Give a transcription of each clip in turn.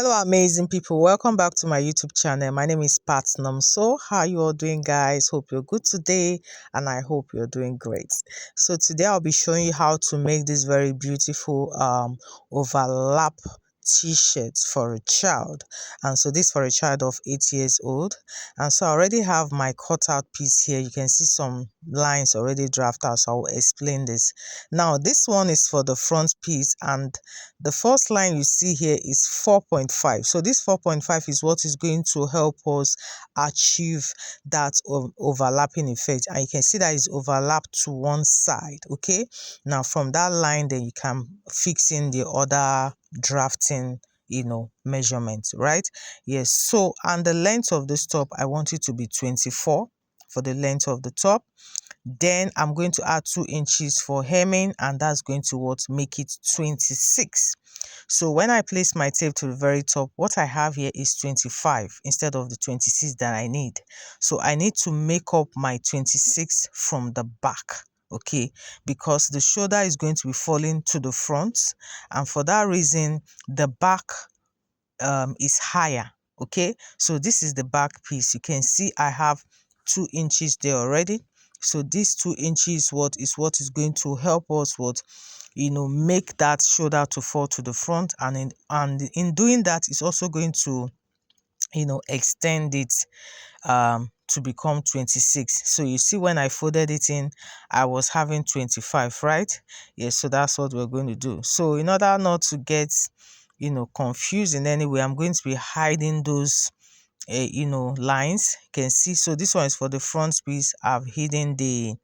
Hello amazing people, welcome back to my YouTube channel. My name is Patnum. So how you all doing, guys? Hope you're good today and I hope you're doing great. So today I'll be showing you how to make this very beautiful overlap t-shirt for a child. And so this for a child of 8 years old. And so I already have my cutout piece here. You can see some lines already drafted out, so I'll explain this. Now this one is for the front piece, and the first line you see here is 4.5. So this 4.5 is what is going to help us achieve that overlapping effect. And you can see that it's overlapped to one side. Okay. Now from that line, then you can fix in the other drafting measurements, right? Yes. So, and the length of this top, I want it to be 24 for the length of the top. Then I'm going to add 2 inches for hemming, and that's going to make it 26. So when I place my tape to the very top, what I have here is 25 instead of the 26 that I need. So I need to make up my 26 from the back, okay, because the shoulder is going to be falling to the front, and for that reason the back is higher. Okay, so this is the back piece. You can see I have 2 inches there already. So this 2 inches what is going to help us make that shoulder to fall to the front, and in doing that, it's also going to extend it to become 26. So you see, when I folded it in, I was having 25, right? Yes, so that's what we're going to do. So in order not to get confused in any way, I'm going to be hiding those lines. You can see, so this one is for the front piece. I've hidden the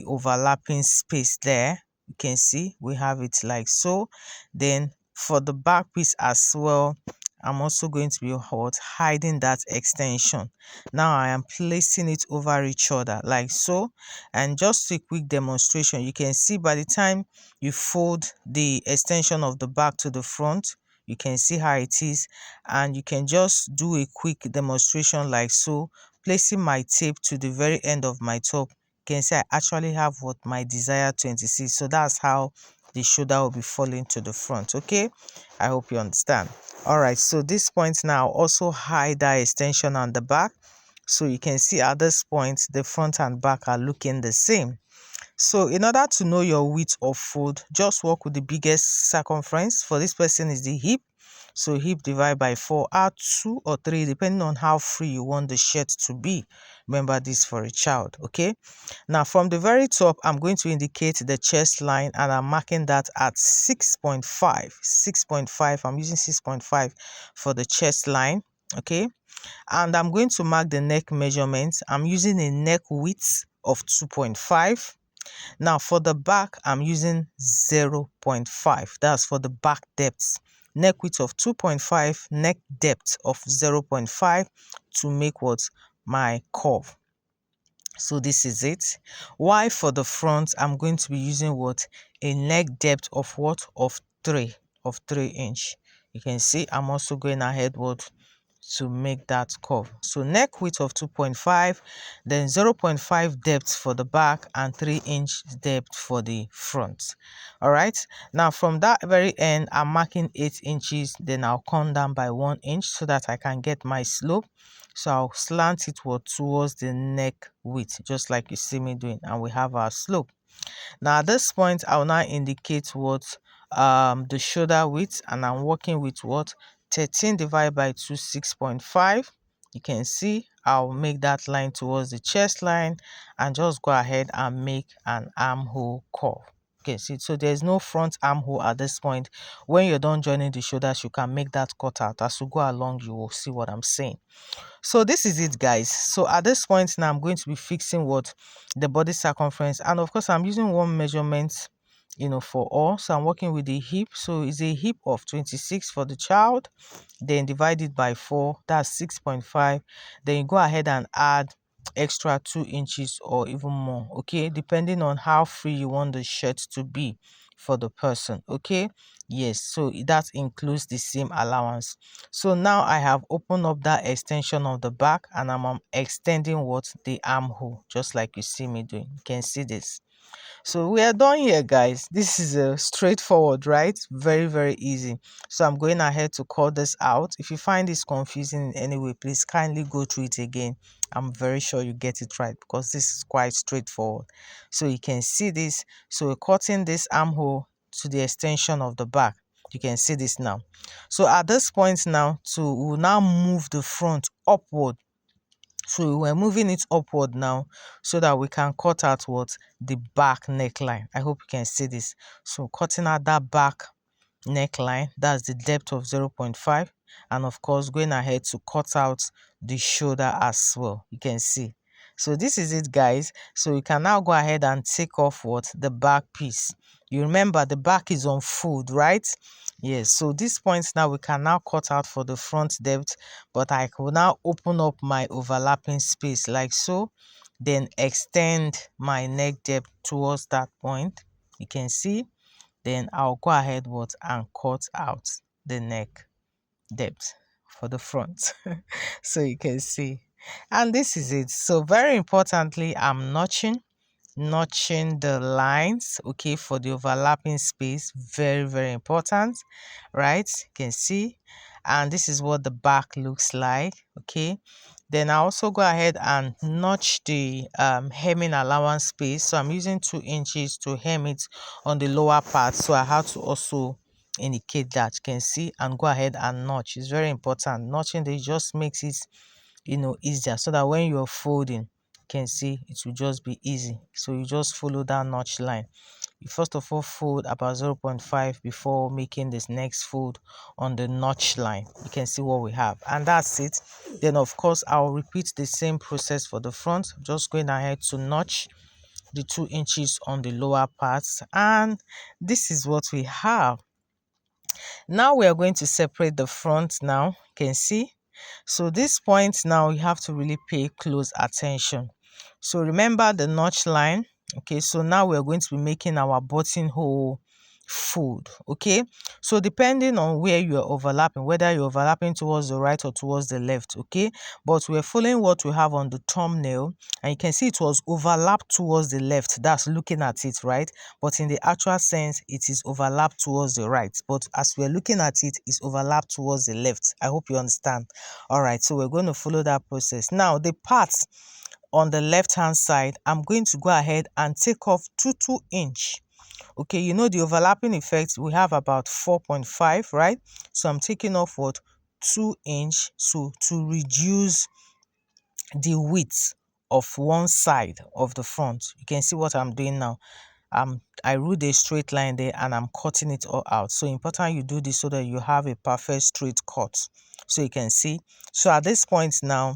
overlapping space there. You can see we have it like so. Then for the back piece as well, I'm also going to be hiding that extension. Now I am placing it over each other like so. And just a quick demonstration, you can see by the time you fold the extension of the back to the front, you can see how it is, and you can just do a quick demonstration like so, placing my tape to the very end of my top. You can see I actually have what my desired 26. So that's how the shoulder will be falling to the front. Okay, I hope you understand. All right, so this point now, also hide that extension on the back. So you can see at this point the front and back are looking the same. So in order to know your width of fold, just work with the biggest circumference. For this person is the hip. So hip divide by 4, add 2 or 3 depending on how free you want the shirt to be. Remember, this for a child. Okay, now from the very top, I'm going to indicate the chest line, and I'm marking that at 6.5. 6.5. I'm using 6.5 for the chest line. Okay, and I'm going to mark the neck measurement. I'm using a neck width of 2.5. Now for the back, I'm using 0.5. That's for the back depth. Neck width of 2.5, neck depth of 0.5 to make my curve. So this is it. Why for the front, I'm going to be using a neck depth of 3 inch. You can see I'm also going ahead to make that curve. So neck width of 2.5, then 0.5 depth for the back, and 3 inch depth for the front. All right, now from that very end, I'm marking 8 inches. Then I'll come down by 1 inch so that I can get my slope. So I'll slant it towards the neck width, just like you see me doing, and we have our slope. Now at this point, I'll now indicate the shoulder width, and I'm working with 13 divided by 2, 6.5. You can see I'll make that line towards the chest line, and just go ahead and make an armhole curve. Okay, see, so there's no front armhole at this point. When you're done joining the shoulders, you can make that cut out. As you go along, you will see what I'm saying. So this is it, guys. So at this point now, I'm going to be fixing the body circumference, and of course I'm using one measurement for all. So I'm working with the hip. So it's a hip of 26 for the child, then divide it by 4, that's 6.5. Then you go ahead and add extra 2 inches or even more, okay, depending on how free you want the shirt to be for the person. Okay, yes, so that includes the seam allowance. So now I have opened up that extension of the back, and I'm extending the armhole, just like you see me doing. You can see this. So we are done here, guys. This is a straightforward, right? Very, very easy. So I'm going ahead to cut this out. If you find this confusing in any way, please kindly go through it again. I'm very sure you get it right because this is quite straightforward. So you can see this. So we're cutting this armhole to the extension of the back. You can see this now. So at this point now, we'll now move the front upward. So we're moving it upward now so that we can cut out what? The back neckline. I hope you can see this. So cutting out that back neckline, that's the depth of 0.5, and of course going ahead to cut out the shoulder as well. You can see. So this is it, guys. So you can now go ahead and take off what? The back piece. You remember the back is on fold, right? Yes. So this point now we can now cut out for the front depth, but I will now open up my overlapping space like so, then extend my neck depth towards that point. You can see. Then I'll go ahead and cut out the neck depth for the front. So you can see. And this is it. So very importantly, I'm notching the lines, okay, for the overlapping space. Very, very important, right? You can see. And this is what the back looks like, okay. Then I also go ahead and notch the hemming allowance space. So I'm using 2 inches to hem it on the lower part. So I have to also indicate that. You can see, and go ahead and notch. It's very important. Notching this just makes it, easier, so that when you're folding, you can see it will just be easy. So you just follow that notch line. You first of all fold about 0.5 before making this next fold on the notch line. You can see what we have, and that's it. Then of course I'll repeat the same process for the front. Just going ahead to notch the 2 inches on the lower parts, and this is what we have. Now we are going to separate the front now. You can see. So this point now you have to really pay close attention. So remember the notch line. Okay, so now we're going to be making our buttonhole fold. Okay, so depending on where you are overlapping, whether you're overlapping towards the right or towards the left, okay, but we're following what we have on the thumbnail, and you can see it was overlapped towards the left. That's looking at it, right? But in the actual sense, it is overlapped towards the right, but as we're looking at it, it's overlapped towards the left. I hope you understand. All right, so we're going to follow that process. Now the parts on the left hand side, I'm going to go ahead and take off 2 inch. Okay, you know the overlapping effect, we have about 4.5, right? So I'm taking off what? 2 inch, so to reduce the width of one side of the front. You can see what I'm doing now. I ruled a straight line there and I'm cutting it all out. So important you do this so that you have a perfect straight cut. So you can see. So at this point now,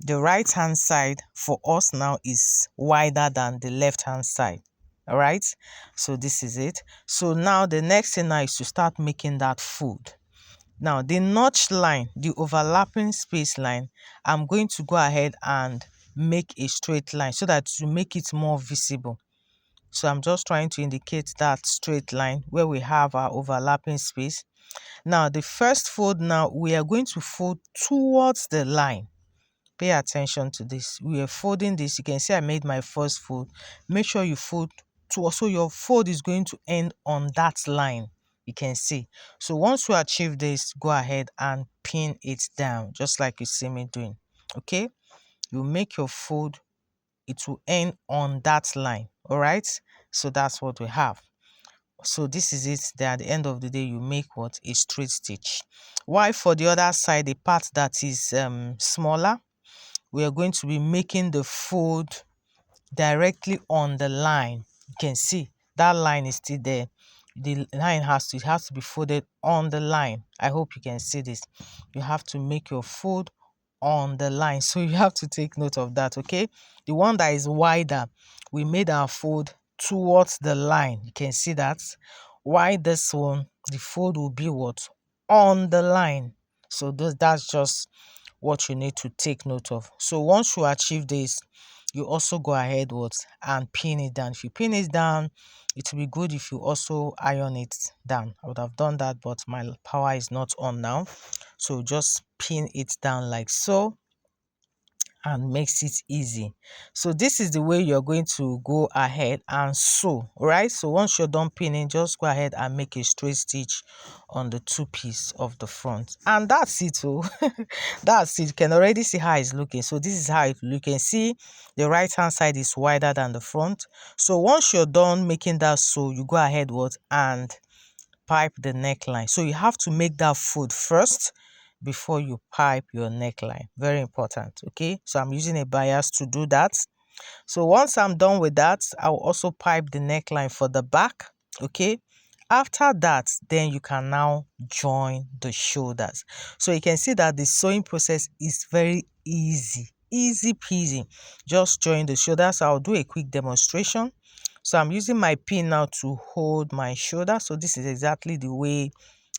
the right hand side for us now is wider than the left hand side. All right, so this is it. So now the next thing now is to start making that fold. Now the notch line, the overlapping space line, I'm going to go ahead and make a straight line so that to make it more visible. So I'm just trying to indicate that straight line where we have our overlapping space. Now the first fold, now we are going to fold towards the line. Pay attention to this. We are folding this. You can see I made my first fold. Make sure you fold to, so your fold is going to end on that line. You can see. So once you achieve this, go ahead and pin it down, just like you see me doing. Okay, you make your fold, it will end on that line. All right, so that's what we have. So this is it. Then at the end of the day, you make what? A straight stitch. While for the other side, the part that is smaller, we are going to be making the fold directly on the line. You can see that line is still there. The line has to be folded on the line. I hope you can see this. You have to make your fold on the line, so you have to take note of that. Okay, the one that is wider, we made our fold towards the line. You can see that. Why this one, the fold will be what? On the line. So that's just what you need to take note of. So once you achieve this, you also go ahead and pin it down. If you pin it down, it will be good if you also iron it down. I would have done that, but my power is not on now. So just pin it down like so, and makes it easy. So this is the way you're going to go ahead and sew, right? So once you're done pinning, just go ahead and make a straight stitch on the two piece of the front, and that's it. Oh. That's it. You can already see how it's looking. So this is how you can see the right hand side is wider than the front. So once you're done making that sew, you go ahead and pipe the neckline. So you have to make that fold first before you pipe your neckline. Very important. Okay, so I'm using a bias to do that. So once I'm done with that, I'll also pipe the neckline for the back. Okay, after that, then you can now join the shoulders. So you can see that the sewing process is very easy peasy. Just join the shoulders. I'll do a quick demonstration. So I'm using my pin now to hold my shoulder. So this is exactly the way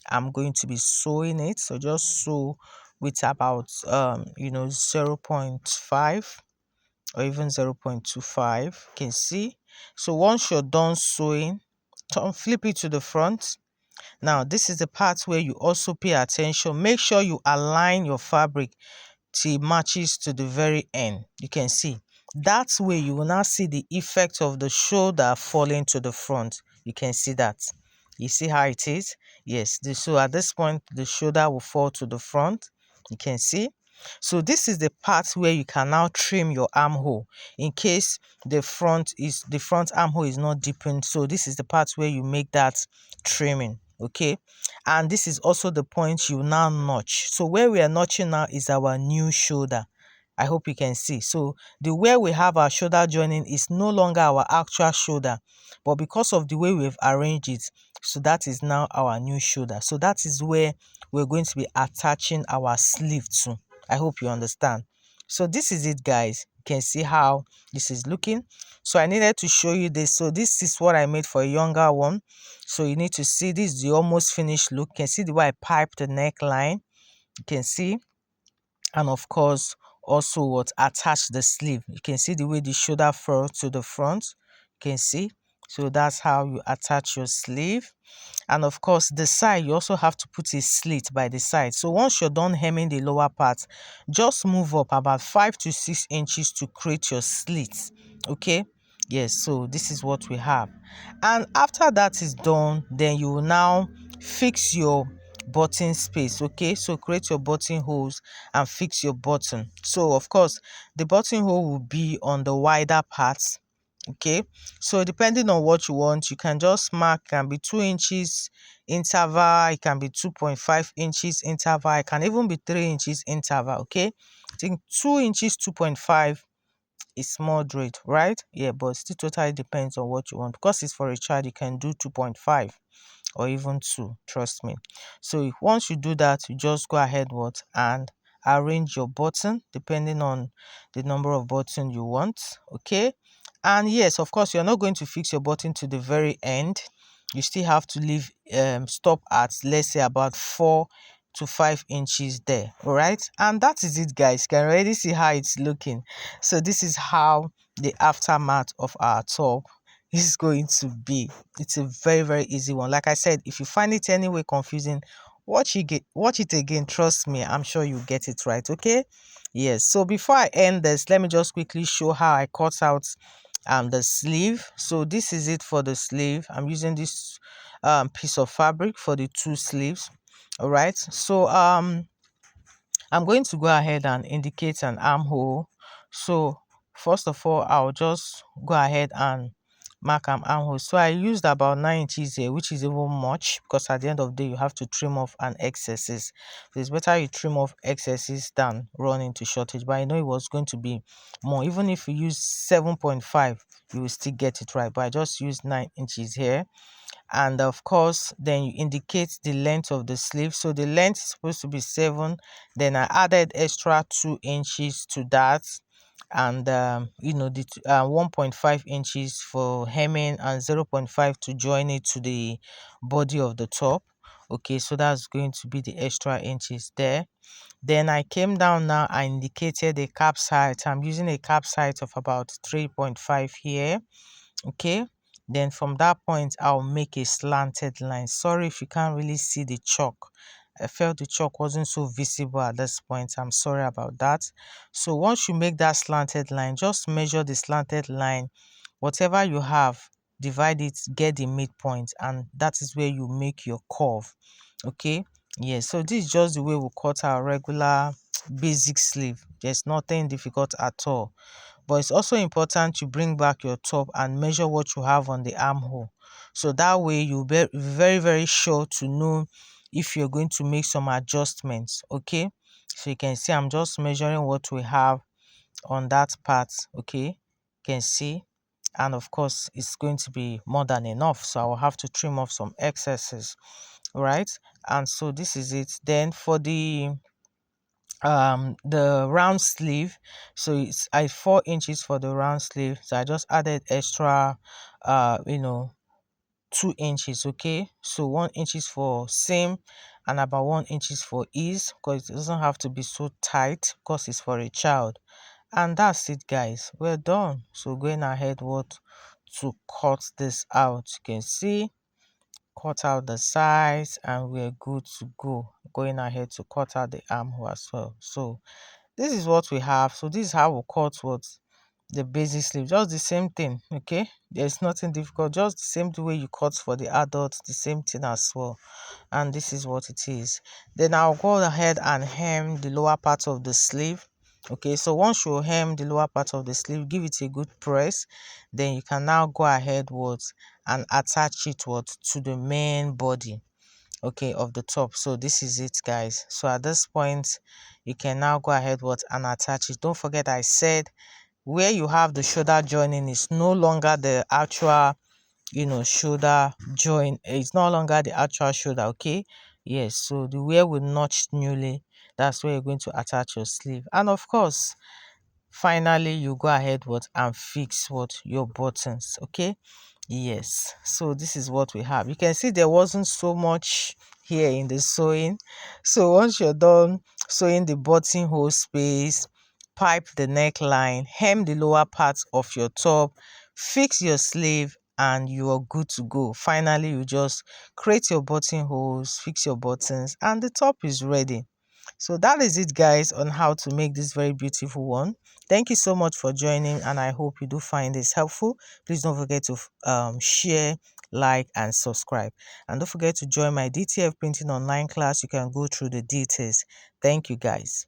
I'm going to be sewing it. So just sew with about 0.5 or even 0.25. You can see. So once you're done sewing, flip it to the front. Now this is the part where you also pay attention. Make sure you align your fabric till it matches to the very end. You can see that way you will now see the effect of the shoulder falling to the front. You can see that. You see how it is? Yes. So at this point the shoulder will fall to the front. You can see. So this is the part where you can now trim your armhole in case the front armhole is not deepened. So this is the part where you make that trimming. Okay, and this is also the point you now notch. So where we are notching now is our new shoulder. I hope you can see. So the way we have our shoulder joining is no longer our actual shoulder, but because of the way we've arranged it, so that is now our new shoulder. So that is where we're going to be attaching our sleeve to. I hope you understand. So this is it, guys. You can see how this is looking. So I needed to show you this. So this is what I made for a younger one. So you need to see this is the almost finished look. You can see the way I piped the neckline. You can see. And of course, also what attach the sleeve. You can see the way the shoulder furrow to the front. You can see. So that's how you attach your sleeve. And of course, the side, you also have to put a slit by the side. So once you're done hemming the lower part, just move up about 5 to 6 inches to create your slit. Okay. Yes, so this is what we have. And after that is done, then you will now fix your button space. Okay, so create your button holes and fix your button. So of course the button hole will be on the wider parts. Okay, so depending on what you want, you can just mark. Can be 2 inches interval, it can be 2.5 inches interval, it can even be 3 inches interval. Okay, I think 2 inches 2.5 is moderate, right? Yeah, but still totally depends on what you want. Because it's for a child, you can do 2.5 or even 2, trust me. So once you do that, you just go ahead and arrange your button depending on the number of buttons you want. Okay, and yes, of course, you're not going to fix your button to the very end. You still have to leave stop at, let's say, about 4 to 5 inches there. All right, and that is it, guys. You can already see how it's looking. So this is how the aftermath of our top is going to be. It's a very easy one. Like I said, if you find it anyway confusing, watch it again. Trust me, I'm sure you get it right. Okay, yes. So before I end this, let me just quickly show how I cut out the sleeve. So this is it for the sleeve. I'm using this piece of fabric for the 2 sleeves. All right, so I'm going to go ahead and indicate an armhole. So first of all, I'll just go ahead and mark an armhole. So I used about 9 inches here, which is even much, because at the end of the day you have to trim off an excesses. So it's better you trim off excesses than run into shortage. But I know it was going to be more. Even if you use 7.5, you will still get it right. But I just used 9 inches here. And of course, then you indicate the length of the sleeve. So the length is supposed to be 7. Then I added extra 2 inches to that, and the 1.5 inches for hemming and 0.5 to join it to the body of the top. Okay, so that's going to be the extra inches there. Then I came down now, I indicated a cap height. I'm using a cap height of about 3.5 here. Okay, then from that point I'll make a slanted line. Sorry if you can't really see the chalk. I felt the chalk wasn't so visible at this point. I'm sorry about that. So once you make that slanted line, just measure the slanted line. Whatever you have, divide it, get the midpoint, and that is where you make your curve. Okay, yes. So this is just the way we cut our regular basic sleeve. There's nothing difficult at all. But it's also important to bring back your top and measure what you have on the armhole. So that way you'll be very, very sure to know if you're going to make some adjustments. Okay, so you can see I'm just measuring what we have on that part. Okay, you can see, and of course it's going to be more than enough, so I will have to trim off some excesses, right? And so this is it. Then for the round sleeve, so it's 4 inches for the round sleeve, so I just added extra 2 inches. Okay, so 1 inches for seam and about 1 inches for ease, because it doesn't have to be so tight because it's for a child. And that's it, guys, we're done. So going ahead to cut this out, you can see, cut out the sides and we're good to go. Going ahead to cut out the armhole as well. So this is what we have. So this is how we cut what the basic sleeve, just the same thing. Okay, there's nothing difficult, just the same way you cut for the adults, the same thing as well. And this is what it is. Then I'll go ahead and hem the lower part of the sleeve. Okay, so once you hem the lower part of the sleeve, give it a good press, then you can now go ahead and attach it to the main body, okay, of the top. So this is it, guys. So at this point you can now go ahead and attach it. Don't forget I said where you have the shoulder joining is no longer the actual shoulder join. It's no longer the actual shoulder. Okay, yes. So the where we notched newly, that's where you're going to attach your sleeve. And of course, finally you go ahead and fix your buttons. Okay, yes. So this is what we have. You can see there wasn't so much here in the sewing. So once you're done sewing the buttonhole space, pipe the neckline, hem the lower part of your top, fix your sleeve, and you are good to go. Finally, you just create your buttonholes, fix your buttons, and the top is ready. So that is it, guys, on how to make this very beautiful one. Thank you so much for joining, and I hope you do find this helpful. Please don't forget to share, like, and subscribe. And don't forget to join my DTF printing online class. You can go through the details. Thank you, guys.